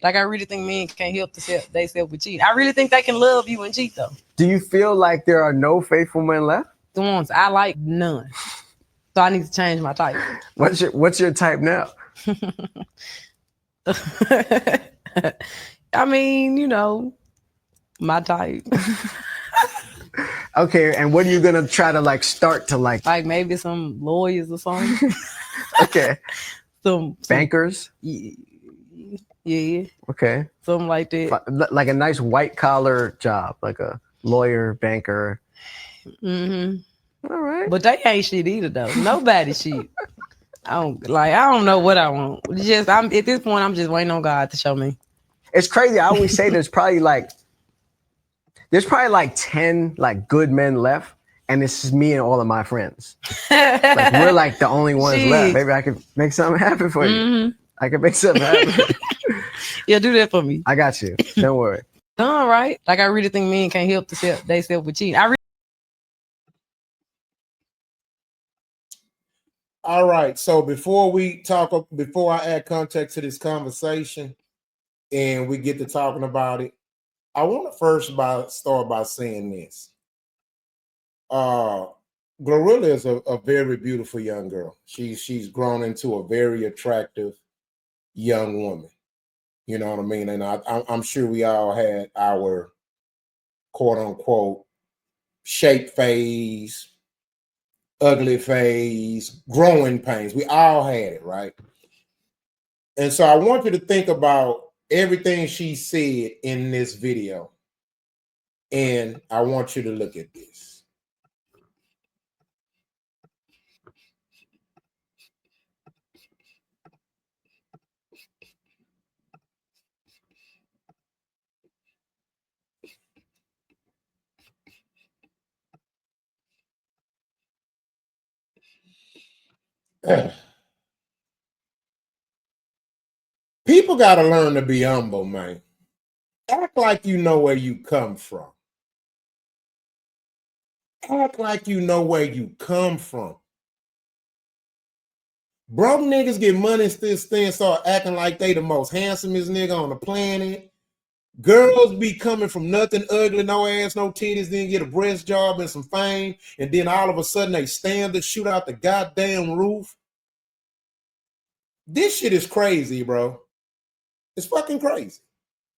Like I really think men can't help themselves with cheating. I really think they can love you and cheat though. Do you feel like there are no faithful men left? The ones I like, none. So I need to change my type. What's your type now? I mean, my type. Okay, and what are you gonna try to like start to like? Like maybe some lawyers or something. Okay, Some bankers. yeah, Okay, something like that. like a nice white collar job, like a lawyer, banker. Hmm. All right. But they ain't shit either though. Nobody shit. I don't know what I want. Just I'm at this point I'm just waiting on God to show me. It's crazy. I always say there's probably like 10 like good men left, and it's just me and all of my friends. Like we're like the only ones left. Shit. Maybe I could make something happen for you. Hmm. I could make something happen. Yeah, do that for me. I got you. Don't worry. Done right. Like I really think men can't help themselves with cheating. All right. So before I add context to this conversation and we get to talking about it, I want to start by saying this. Glorilla is a very beautiful young girl. She's grown into a very attractive young woman. You know what I mean? And I'm sure we all had our quote unquote shape phase, ugly phase, growing pains. We all had it, right? And so I want you to think about everything she said in this video. And I want you to look at this. People got to learn to be humble, man. Act like you know where you come from. Act like you know where you come from. Broke niggas get money and start acting like they the most handsomest nigga on the planet. Girls be coming from nothing, ugly, no ass, no titties, then get a breast job and some fame, and then all of a sudden they stand to shoot out the goddamn roof. This shit is crazy, bro. It's fucking crazy.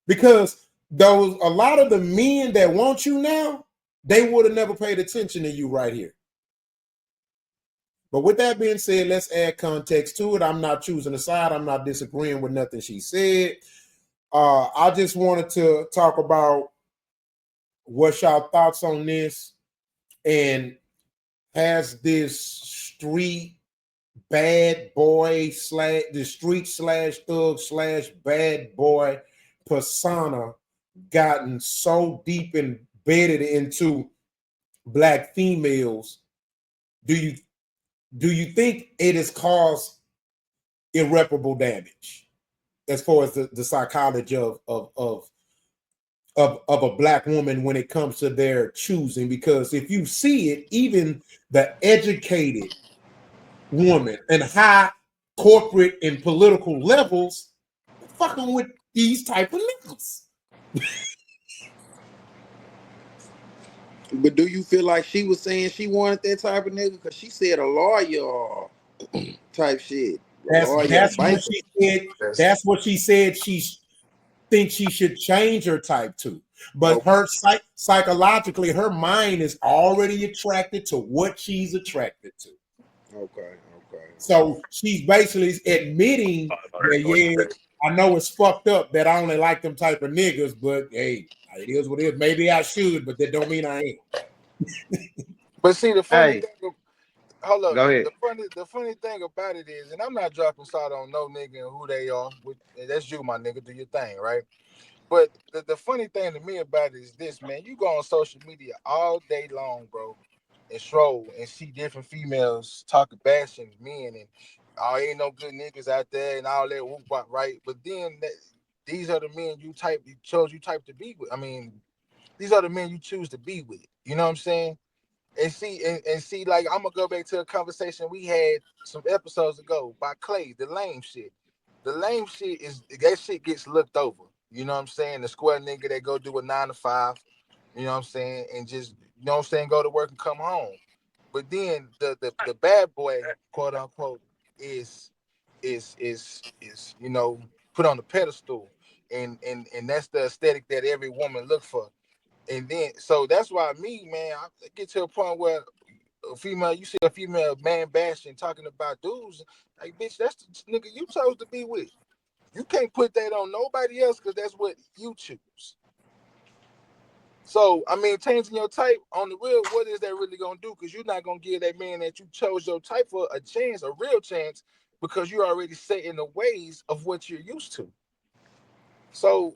Because a lot of the men that want you now, they would have never paid attention to you right here. But with that being said, let's add context to it. I'm not choosing a side. I'm not disagreeing with nothing she said. I just wanted to talk about what's y'all thoughts on this, and has this street bad boy the street / thug / bad boy persona gotten so deep embedded into black females? Do you think it has caused irreparable damage as far as the psychology of a black woman when it comes to their choosing? Because if you see it, even the educated woman and high corporate and political levels fucking with these type of niggas. But do you feel like she was saying she wanted that type of nigga? Because she said a lawyer type shit. That's what she said. That's what she said. She thinks she should change her type to. But her psychologically, her mind is already attracted to what she's attracted to. Okay. So she's basically admitting that, yeah, I know it's fucked up that I only like them type of niggas, but hey, it is what it is. Maybe I should, but that don't mean I ain't. But see, the funny thing, hold up. Go ahead. The funny thing about it is, and I'm not dropping salt on no nigga and who they are. That's you, my nigga. Do your thing, right? But the funny thing to me about it is this, man. You go on social media all day long, bro, and stroll and see different females talking bashing men and ain't no good niggas out there and all that whoop wop, right? But then these are the men you chose to be with. I mean, these are the men you choose to be with. You know what I'm saying? And see, like I'm gonna go back to a conversation we had some episodes ago by Clay, the lame shit. The lame shit is that shit gets looked over. You know what I'm saying? The square nigga that go do a 9 to 5, you know what I'm saying, and just you know what I'm saying, go to work and come home. But then the bad boy, quote unquote, is you know put on the pedestal, and that's the aesthetic that every woman look for. And then so that's why me, man, I get to a point where a female, you see a female man bashing talking about dudes, like bitch, that's the nigga you chose to be with. You can't put that on nobody else because that's what you choose. So I mean, changing your type on the real, what is that really gonna do? Because you're not gonna give that man that you chose your type for a chance, a real chance, because you're already set in the ways of what you're used to. So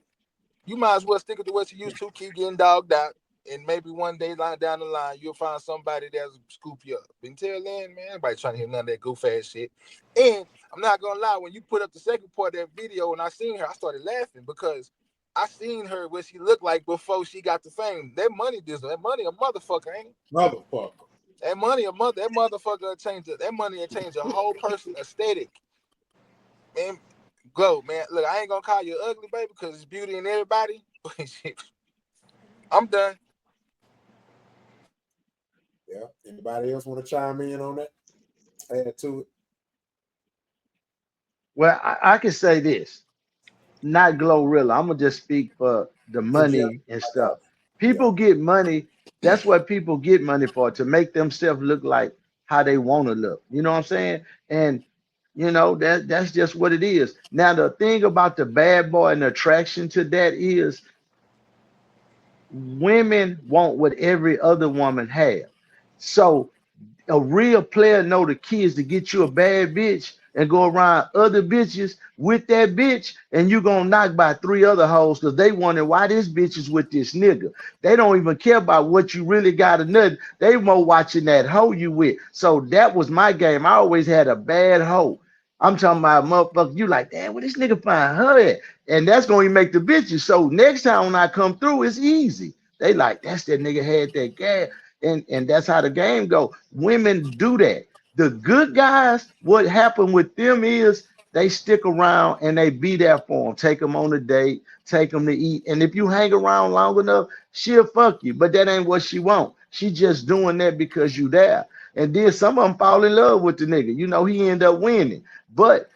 you might as well stick with what you used to, keep getting dogged out, and maybe one day down the line, you'll find somebody that'll scoop you up. Until then, man, everybody trying to hear none of that goof ass shit. And I'm not gonna lie, when you put up the second part of that video and I seen her, I started laughing because I seen her what she looked like before she got the fame. That money a motherfucker, ain't it? Motherfucker. That money that motherfucker changed it. That money will change a whole person aesthetic. Man, go, man. Look, I ain't gonna call you ugly, baby, because it's beauty in everybody. I'm done. Yeah. Anybody else want to chime in on that? Add to it. Well, I can say this, not Glorilla. I'm gonna just speak for the In general, money and I got stuff. you. People get money. That's what people get money for, to make themselves look like how they want to look. You know what I'm saying? And you know that's just what it is. Now the thing about the bad boy and the attraction to that is women want what every other woman have. So a real player know the key is to get you a bad bitch and go around other bitches with that bitch, and you gonna knock by three other hoes because they wonder why this bitch is with this nigga. They don't even care about what you really got or nothing. They more watching that hoe you with. So that was my game. I always had a bad hoe. I'm talking about motherfucker. You like, damn, where this nigga find her at? And that's gonna make the bitches. So next time when I come through, it's easy. They like, that's that nigga had that gas, and that's how the game go. Women do that. The good guys, what happened with them is they stick around and they be there for them. Take them on a date, take them to eat, and if you hang around long enough, she'll fuck you. But that ain't what she want. She just doing that because you there. And then some of them fall in love with the nigga. You know, he end up winning. But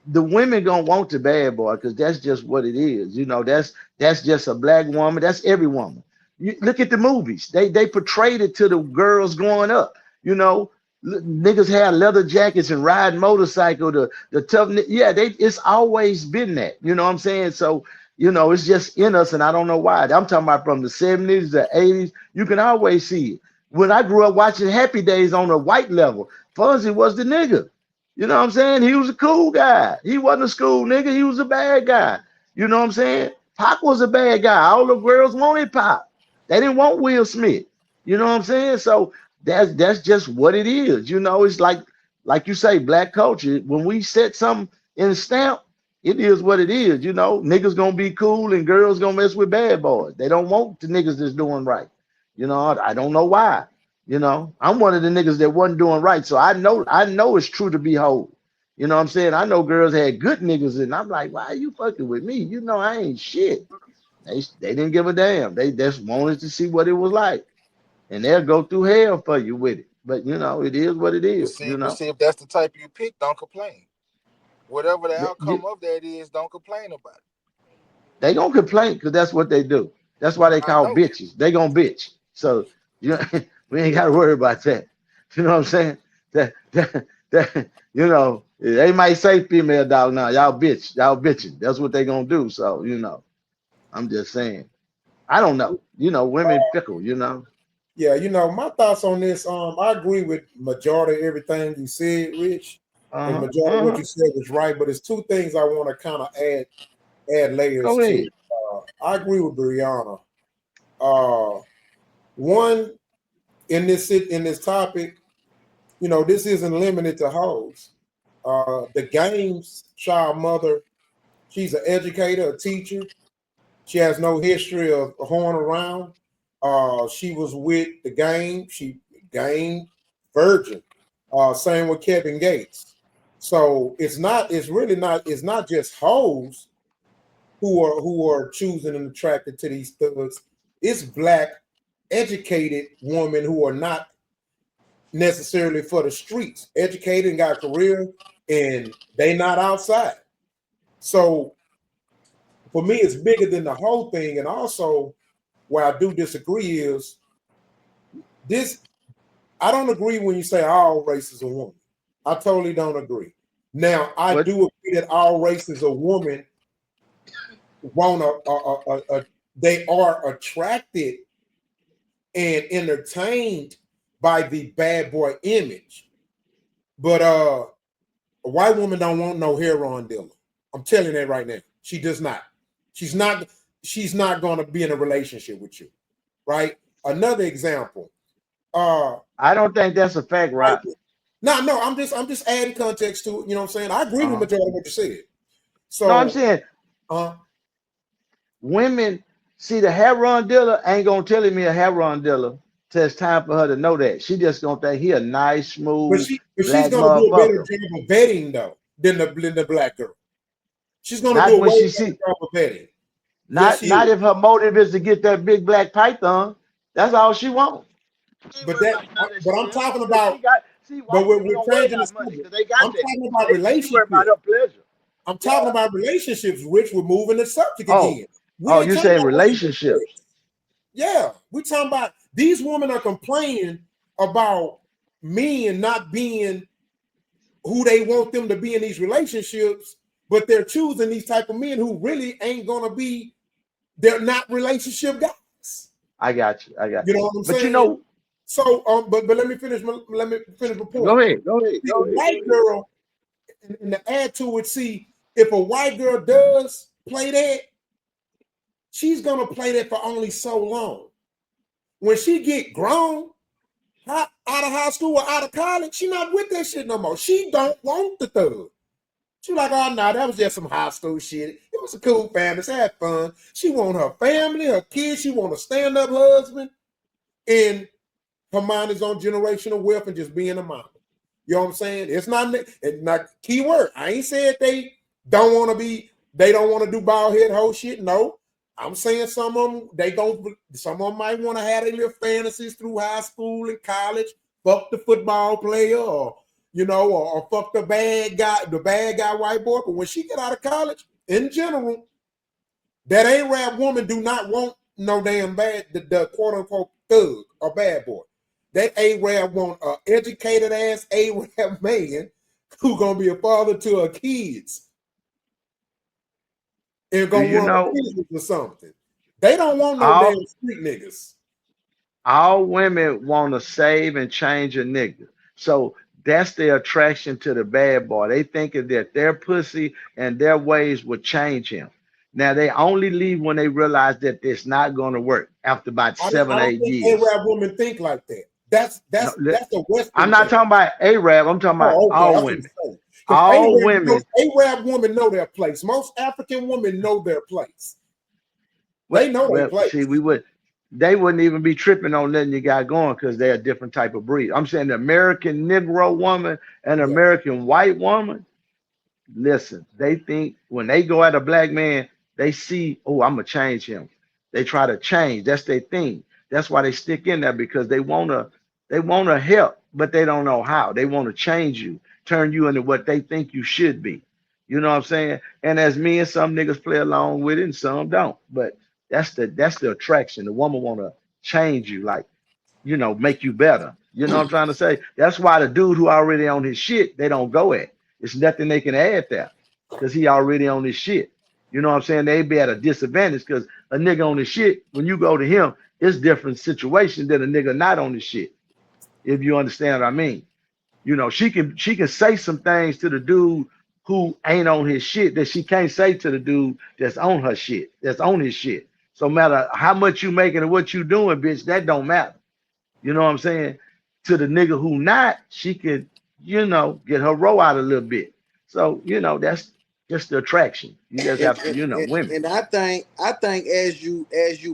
the women gonna want the bad boy because that's just what it is. You know, that's just a black woman. That's every woman. You look at the movies. They portrayed it to the girls growing up. You know, niggas had leather jackets and ride motorcycle. The tough, yeah. It's always been that. You know what I'm saying? So you know, it's just in us, and I don't know why. I'm talking about from the 70s, the 80s. You can always see it. When I grew up watching Happy Days on a white level, Fonzie was the nigga. You know what I'm saying? He was a cool guy. He wasn't a school nigga. He was a bad guy. You know what I'm saying? Pac was a bad guy. All the girls wanted Pac. They didn't want Will Smith. You know what I'm saying? So that's just what it is. You know, it's like you say, black culture. When we set something in stamp, it is what it is. You know, niggas gonna be cool and girls gonna mess with bad boys. They don't want the niggas that's doing right. You know, I don't know why. You know, I'm one of the niggas that wasn't doing right. So I know it's true to be whole. You know what I'm saying? I know girls had good niggas, and I'm like, why are you fucking with me? You know, I ain't shit. They didn't give a damn. They just wanted to see what it was like. And they'll go through hell for you with it. But you know, it is what it But is, see, you but know. see, if that's the type you pick, don't complain. Whatever the Th- you- outcome of that is, don't complain about They gonna complain because that's what they do. That's why it. they I call know. bitches. They gonna bitch. So you know, we ain't gotta worry about that. You know what I'm saying? You know, they might say female dog now, y'all bitch, y'all bitching. That's what they gonna do. So, you know, I'm just saying. I don't know. You know, women fickle, you know. Yeah, my thoughts on this. I agree with majority of everything you said, Rich, and Uh-huh. majority of what Uh-huh. you said was right. But it's two things I want to kind of add layers Go to. ahead. I agree with Brianna. One, in this topic, this isn't limited to hoes. The game's child mother, she's an educator, a teacher. She has no history of horn around. She was with the game. She game virgin. Same with Kevin Gates. So it's really not, it's not just hoes who are choosing and attracted to these thugs. It's black educated women who are not necessarily for the streets, educated and got a career, and they not outside. So for me, it's bigger than the whole thing. And also, where I do disagree is this. I don't agree when you say all races are women. I totally don't agree. Now, I do agree that all races of women want they are attracted and entertained by the bad boy image. But a white woman don't want no heroin dealer. I'm telling you that right now. She does not. She's not going to be in a relationship with you. Right? Another example. I don't think that's a fact, right? No, I'm just adding context to it. You know what I'm saying? I agree with majority of what you said. So no, I'm saying women see the heroin dealer ain't gonna tell me a heroin dealer till it's time for her to know that. She just gonna think he a nice, smooth but she's black gonna do a better motherfucker. job of vetting though than the black girl. She's gonna Not do a when way she better see, job of vetting. not if her motive is to get that big black python. That's all she wants. But I'm talking about. See, But white we're people don't worry changing the about money subject. because they got I'm that. talking about She worry about relationships. her pleasure. I'm talking about relationships, Rich. We're moving the subject again. You saying relationships? Yeah, we're talking about these women are complaining about men not being who they want them to be in these relationships, but they're choosing these type of men who really ain't gonna be. They're not relationship guys. I got you. You know what I'm saying? But you know. So, but let me finish my point. Go ahead. See, a white girl, and to add to it, see, if a white girl does play that, she's gonna play that for only so long. When she get grown, out of high school or out of college, she not with that shit no more. She don't want the thug. She like, oh no, that was just some high school shit. It was a cool family. She had fun. She want her family, her kids. She want a stand-up husband, and her mind is on generational wealth and just being a mom. You know what I'm saying? It's not keyword. I ain't said they don't want to do bald head whole shit. No. I'm saying some of them might want to have their little fantasies through high school and college, fuck the football player or fuck the bad guy white boy. But when she get out of college, in general, that Arab woman do not want no damn the quote unquote thug or bad boy. That Arab want an educated ass Arab man who gonna be a father to her kids and gonna run a business or something. They don't want no damn street niggas. All women want to save and change a nigga. So that's their attraction to the bad boy. They thinking that their pussy and their ways will change him. Now they only leave when they realize that it's not going to work after about 7-8 years. Arab women think like that. That's the Western. I'm not talking about Arab. I'm talking about all women. All women. Arab women know their place. Most African women know their place. They know their place. See, they wouldn't even be tripping on nothing you got going because they're a different type of breed. I'm saying the American Negro woman and American white woman. Listen, they think when they go at a black man, they see, oh, I'm gonna change him. They try to change. That's their thing. That's why they stick in there because they wanna help, but they don't know how. They want to change you, turn you into what they think you should be. You know what I'm saying? And as me and some niggas play along with it, and some don't. But that's the attraction. The woman want to change you, like, make you better. You know what I'm trying to say? That's why the dude who already on his shit, they don't go at. It's nothing they can add there because he already on his shit. You know what I'm saying? They be at a disadvantage because a nigga on his shit, when you go to him, it's different situation than a nigga not on his shit. If you understand what I mean. She can say some things to the dude who ain't on his shit that she can't say to the dude that's on her shit, that's on his shit. So no matter how much you making and what you doing, bitch, that don't matter. You know what I'm saying? To the nigga who not, she could, get her row out a little bit. So, that's just the attraction. You just have to, women. And I think as you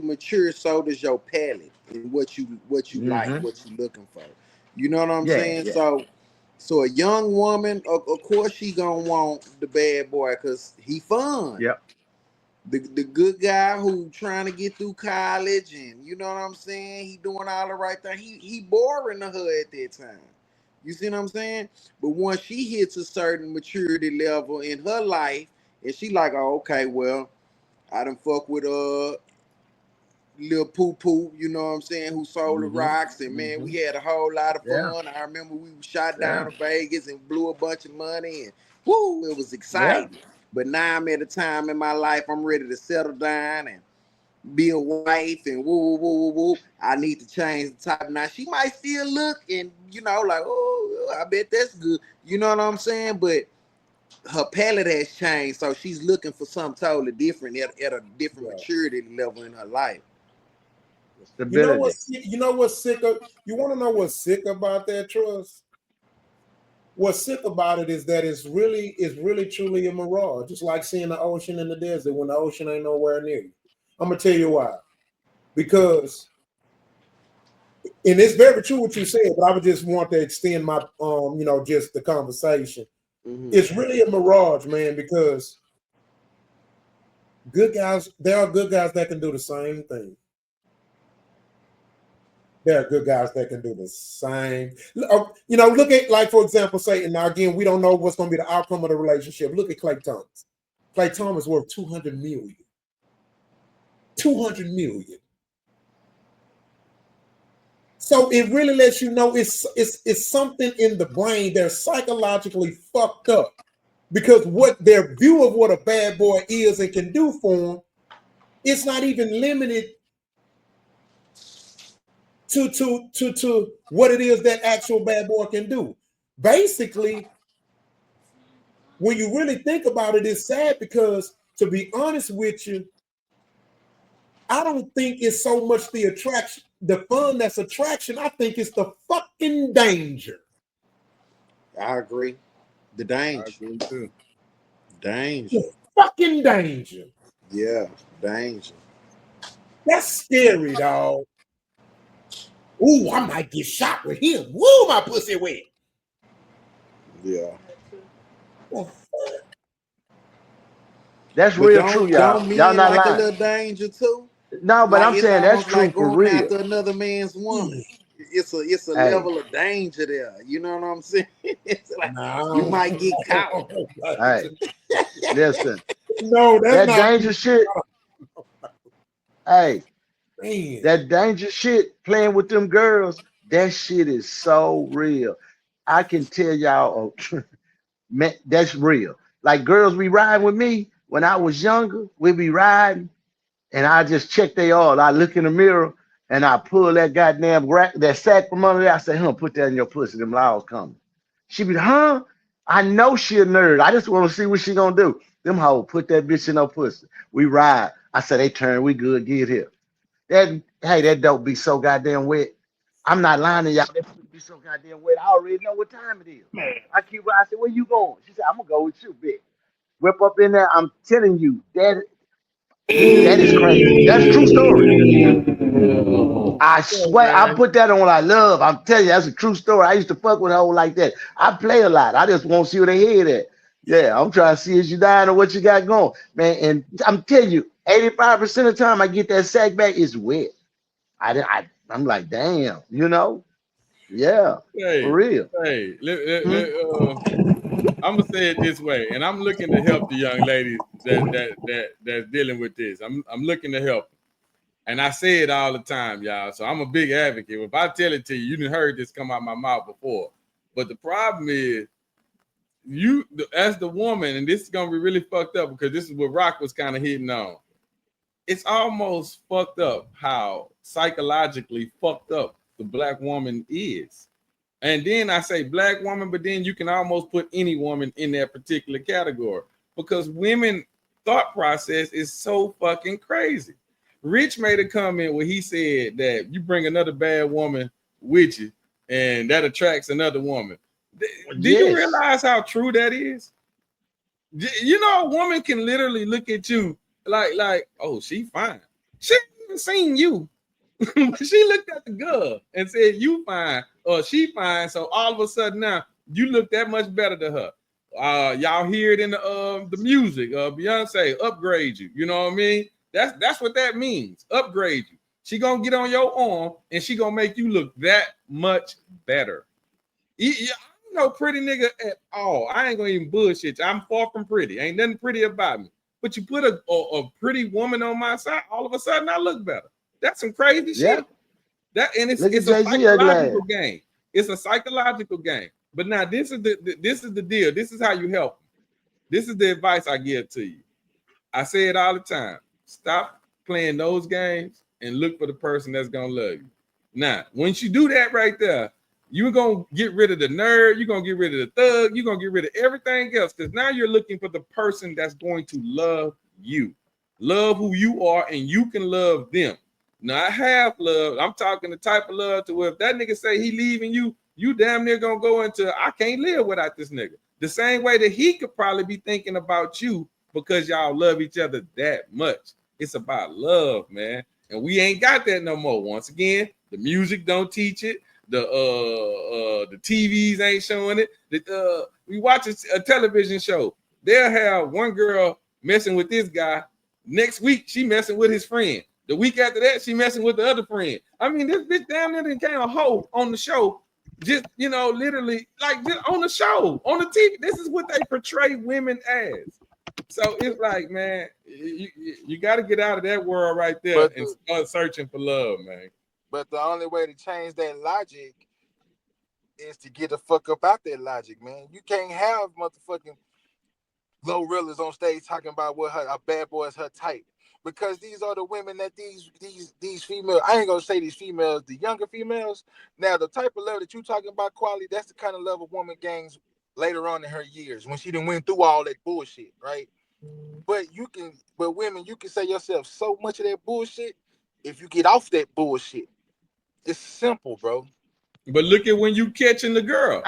mature, so does your palate and what you like, what you looking for. You know what I'm saying? Yeah. So So a young woman, of course, she gonna want the bad boy because he fun. Yep. The good guy who trying to get through college, and you know what I'm saying, he doing all the right thing. He boring to her at that time. You see what I'm saying? But once she hits a certain maturity level in her life, and she like, oh, okay, well, I done fuck with little poo poo, you know what I'm saying, who sold the rocks, and man, we had a whole lot of Yeah. fun. I remember we shot Yeah. down to Vegas and blew a bunch of money, and woo, it was Yeah. exciting. But now I'm at a time in my life I'm ready to settle down and be a wife and woo woo woo woo woo. I need to change the type. Now she might still look and you know like, oh, I bet that's good. You know what I'm saying? But her palate has changed, so she's looking for something totally different at a different maturity level in her life. Stability. You know what's sick of, you want to know what's sick about that, Trust? What's sick about it is that it's really truly a mirage. It's like seeing the ocean in the desert when the ocean ain't nowhere near you. I'm gonna tell you why. Because, and it's very true what you said, but I would just want to extend my just the conversation. It's really a mirage, man, because good guys, there are good guys that can do the same thing. There are good guys that can do the same. Look at, like, for example, say, and now again, we don't know what's going to be the outcome of the relationship. Look at Clay Thomas. Clay Thomas worth $200 million. $200 million. So it really lets you know it's something in the brain that's psychologically fucked up, because what their view of what a bad boy is and can do for them, it's not even limited to what it is that actual bad boy can do. Basically, when you really think about it, it's sad because, to be honest with you, I don't think it's so much the attraction, the fun that's attraction. I think it's the fucking danger. I agree. The danger. I agree too. Danger. The fucking danger. Yeah, danger. That's scary, dog. Ooh, I might get shot with him. Woo, my pussy wet. Yeah. That's But real true, y'all. don't Y'all men not like a lying. little danger too? No, but Like I'm it's saying that's almost true like for going real. after another man's woman. It's a Hey, level of danger there. You know what I'm saying? It's like you No. might get caught. hey, listen. No, that's That not. danger shit. Hey, Man. that danger shit playing with them girls, that shit is so real. I can tell y'all, man, that's real. Like girls be riding with me when I was younger, we be riding, and I just check they all. I look in the mirror and I pull that goddamn rack, that sack from under there. I say, huh, put that in your pussy. Them laws coming. She be, huh? I know she a nerd. I just want to see what she gonna do. Them hoes put that bitch in her pussy. We ride. I said, they turn, we good, get here. That dope be so goddamn wet. I'm not lying to y'all. That pussy be so goddamn wet. I already know what time it is. I said, where you going? She said, I'm gonna go with you, bitch. Whip up in there. I'm telling you, that is crazy. That's a true story. I swear, I put that on what I love. I'm telling you, that's a true story. I used to fuck with a hoe like that. I play a lot. I just want to see where they head at. Yeah, I'm trying to see if you dying or what you got going, man. And I'm telling you, 85% of the time I get that sack back, it's wet. I'm like, damn, yeah, for Hey, real. hey, I'm gonna say it this way, and I'm looking to help the young ladies that's dealing with this. I'm looking to help, and I say it all the time, y'all. So I'm a big advocate. If I tell it to you, you done heard this come out my mouth before. But the problem is, you as the woman, and this is gonna be really fucked up because this is what Rock was kind of hitting on. It's almost fucked up how psychologically fucked up the black woman is. And then I say black woman, but then you can almost put any woman in that particular category because women thought process is so fucking crazy. Rich made a comment where he said that you bring another bad woman with you and that attracts another woman. Do you Yes. realize how true that is? You know, a woman can literally look at you like, oh, she fine. She ain't even seen you. She looked at the girl and said, you fine or she fine. So all of a sudden now you look that much better than her. Y'all hear it in the music. Beyonce upgrade you. You know what I mean? That's what that means. Upgrade you. She gonna get on your arm and she gonna make you look that much better. I'm no pretty nigga at all. I ain't gonna even bullshit you. I'm far from pretty. Ain't nothing pretty about me. But you put a pretty woman on my side, all of a sudden I look better. That's some crazy Yeah. shit. And it's Look at a Jay-Z ugly psychological ass. game. It's a psychological game. But now this is the deal. This is how you help. This is the advice I give to you. I say it all the time. Stop playing those games and look for the person that's gonna love you. Now, once you do that right there, you're gonna get rid of the nerd, you're gonna get rid of the thug, you're gonna get rid of everything else, because now you're looking for the person that's going to love you, love who you are, and you can love them. Not half love. I'm talking the type of love to where if that nigga say he leaving you, you damn near gonna go into I can't live without this nigga. The same way that he could probably be thinking about you because y'all love each other that much. It's about love, man. And we ain't got that no more. Once again, the music don't teach it. The TVs ain't showing it. We watch a television show. They'll have one girl messing with this guy. Next week, she messing with his friend. The week after that, she messing with the other friend. I mean, this bitch damn near became a hoe on the show. Just, literally, like just on the show, on the TV. This is what they portray women as. So it's like, man, you got to get out of that world right there and start searching for love, man. But the only way to change that logic is to get the fuck up out that logic, man. You can't have motherfucking Glorilla's on stage talking about what a bad boy is her type. Because these are the women that these females, I ain't gonna say these females, the younger females. Now, the type of love that you talking about, quality, that's the kind of love a woman gains later on in her years when she done went through all that bullshit, right? But women, you can say yourself so much of that bullshit if you get off that bullshit. It's simple, bro. But look at when you catching the girl.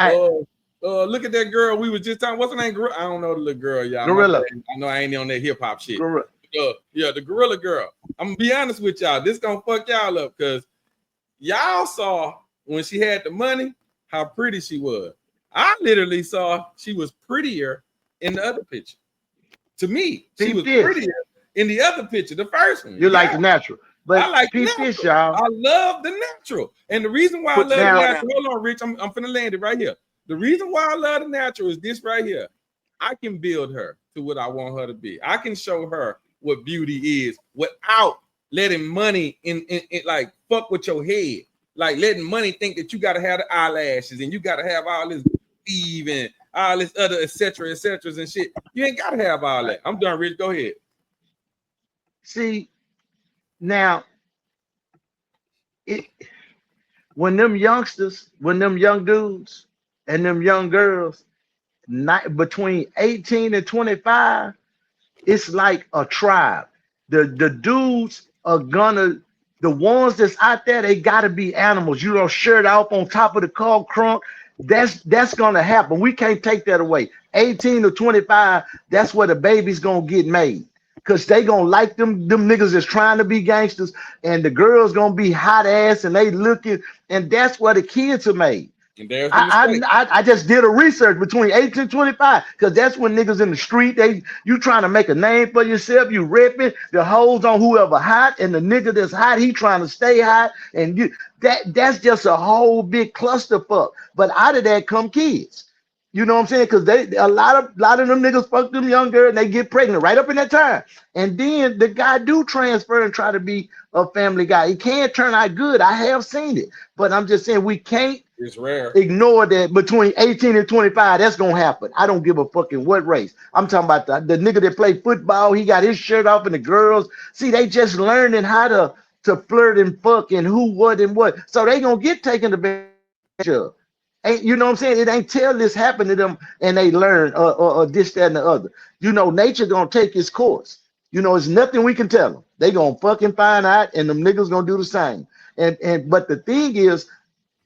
Look at that girl we was just talking. What's her name? I don't know the little girl, y'all. Glorilla. I know I ain't on that hip hop shit. Glorilla. Yeah, the Gorilla girl. I'm gonna be honest with y'all. This gonna fuck y'all up because y'all saw when she had the money how pretty she was. I literally saw she was prettier in the other picture. To me, she was prettier in the other picture, the first one. You like the natural. But I like the natural. This, y'all. I love the natural. And the reason why I love the natural, hold on, Rich, I'm finna land it right here. The reason why I love the natural is this right here. I can build her to what I want her to be. I can show her what beauty is without letting money in like fuck with your head. Like letting money think that you gotta have the eyelashes and you gotta have all this weave and all this other etc. and shit. You ain't gotta have all that. I'm done, Rich. Go ahead. See, now when them youngsters, when them young dudes and them young girls, between 18 and 25, it's like a tribe. The dudes are gonna, the ones that's out there, they gotta be animals. You know, shirt off on top of the car crunk. That's gonna happen. We can't take that away. 18 to 25, that's where the baby's gonna get made. Cause they gonna like them niggas that's trying to be gangsters, and the girls gonna be hot ass and they looking, and that's where the kids are made. I just did a research between 18 and 25 because that's when niggas in the street, you trying to make a name for yourself, you ripping the hoes on whoever hot, and the nigga that's hot, he trying to stay hot, and that's just a whole big clusterfuck. But out of that come kids. You know what I'm saying? Because a lot of them niggas fuck them young girls and they get pregnant right up in that time. And then the guy do transfer and try to be a family guy. He can't turn out good. I have seen it. But I'm just saying we can't ignore that between 18 and 25, that's gonna happen. I don't give a fucking what race. I'm talking about the nigga that play football, he got his shirt off, and the girls, see, they just learning how to flirt and fuck and who, what, and what. So they gonna get taken advantage of. Ain't, you know what I'm saying? It ain't till this happen to them and they learn or this, that, and the other. You know, nature gonna take its course. You know, it's nothing we can tell them. They gonna fucking find out, and them niggas gonna do the same. But the thing is,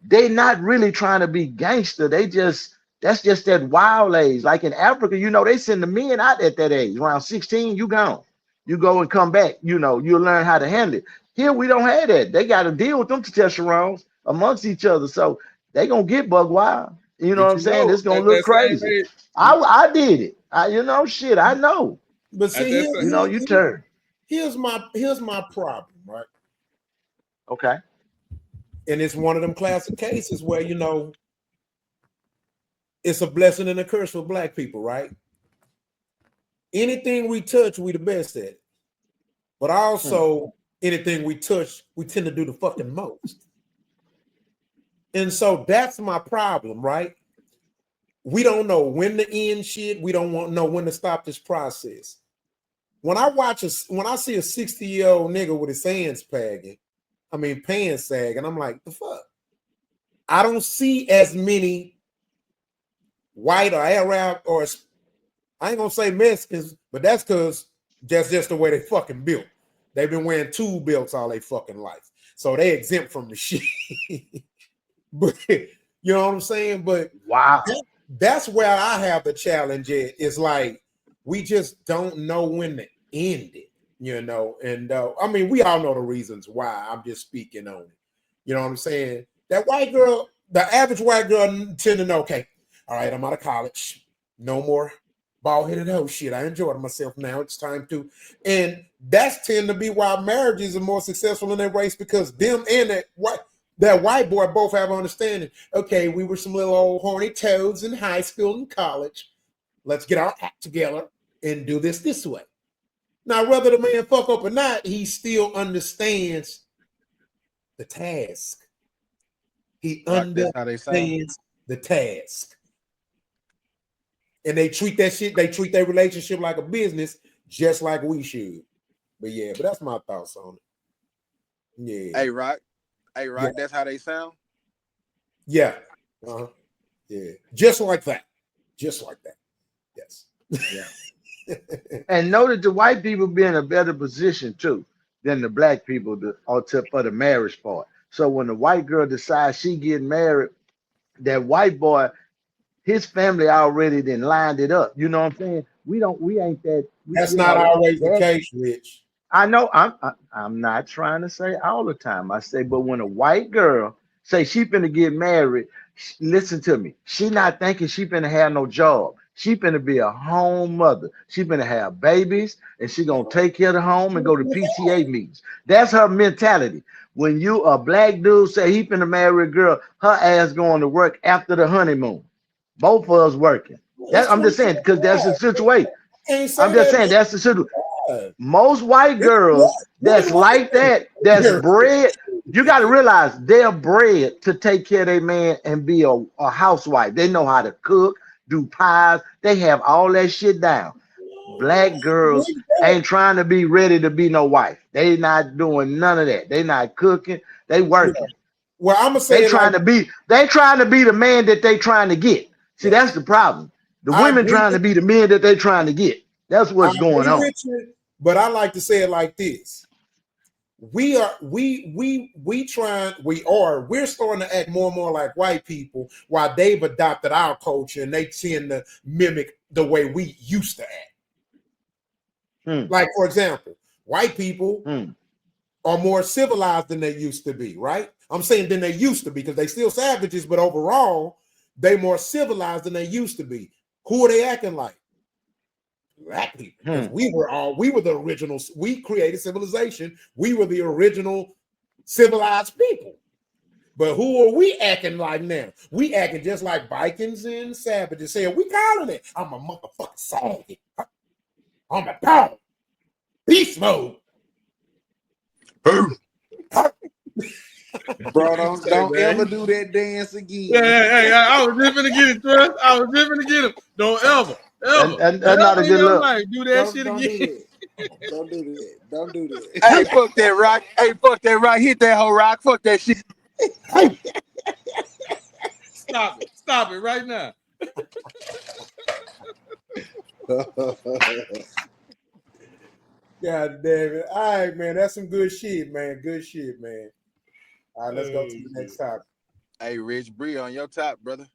they not really trying to be gangster. That's just that wild age. Like in Africa, you know, they send the men out at that age. Around 16, you gone. You go and come back. You know, you'll learn how to handle it. Here we don't have that. They got to deal with them testosterone amongst each other. So they gonna get bug wild. You know But what I'm you saying? know, It's gonna at look that same crazy. age, I did it. Shit, I know. But at see, that same, You turn. here's my problem, right? Okay. And it's one of them classic cases where it's a blessing and a curse for black people, right? Anything we touch, we the best at it. But also, anything we touch, we tend to do the fucking most. And so that's my problem, right? We don't know when to end shit. We don't know when to stop this process. When I see a 60-year-old nigga with his pants sagging, I'm like, the fuck? I don't see as many white or Arab or I ain't gonna say Mexicans, but that's because that's just the way they fucking built. They've been wearing tool belts all their fucking life. So they exempt from the shit. But you know what I'm saying? But Wow. that's where I have the challenge at. It's like we just don't know when to end it, And we all know the reasons why. I'm just speaking on it. You know what I'm saying? That white girl, the average white girl tend to know, okay, all right, I'm out of college. No more bald-headed hoe shit. I enjoyed myself now. It's time to. And that's tend to be why marriages are more successful in that race, because them and that white boy both have understanding. Okay, we were some little old horny toads in high school and college. Let's get our act together and do this way. Now, whether the man fuck up or not, he still understands the task. He Rock, that's how they sound. understands the task. And they treat their relationship like a business, just like we should. But that's my thoughts on it. Yeah. Hey, Rock. Yeah. That's how they sound. Yeah. Uh-huh. Yeah. Just like that. Yes. Yeah. And know that the white people be in a better position too than the black people for the marriage part. So when the white girl decides she getting married, that white boy, his family already then lined it up. You know what I'm saying? We ain't that. That's not always the case, Rich. I know. I'm not trying to say all the time. I say, but when a white girl say she finna get married, listen to me. She not thinking she finna have no job. She finna be a home mother. She finna have babies, and she gonna take care of the home and go to PTA meetings. That's her mentality. When you a black dude say he finna marry a girl, her ass going to work after the honeymoon. Both of us working. I'm just saying, because that's the situation. I'm just saying that's the situation. Most white girls that's like that, that's bred, you got to realize they're bred to take care of their man and be a housewife. They know how to cook, do pies. They have all that shit down. Black girls ain't trying to be ready to be no wife. They not doing none of that. They not cooking. They working. Well, I'm gonna say they trying to be the man that they trying to get. See, that's the problem. The women trying to be the men that they trying to get. That's what's going on. But I like to say it like this. We're starting to act more and more like white people while they've adopted our culture and they tend to mimic the way we used to act. Like, for example, white people are more civilized than they used to be, right? I'm saying than they used to be because they still savages, but overall, they more civilized than they used to be. Who are they acting like? Black people, because we were the originals. We created civilization. We were the original civilized people. But who are we acting like now? We acting just like Vikings and savages. Saying we calling it. I'm a motherfucking savage. I'm a dog. Beast mode. Bro, don't ever do that dance again. Hey, I was just gonna get it, Trust. I was just gonna get him. Don't ever. And that's not a good look. Do that shit Don't again. do that. Don't do that. Don't do that. Hey, fuck that, Rock. Hey, fuck that, Rock. Hit that whole Rock. Fuck that shit. Stop it right now. God damn it. All right, man. That's some good shit, man. Good shit, man. All right, let's go to the next topic. Hey, Rich Bree on your top, brother.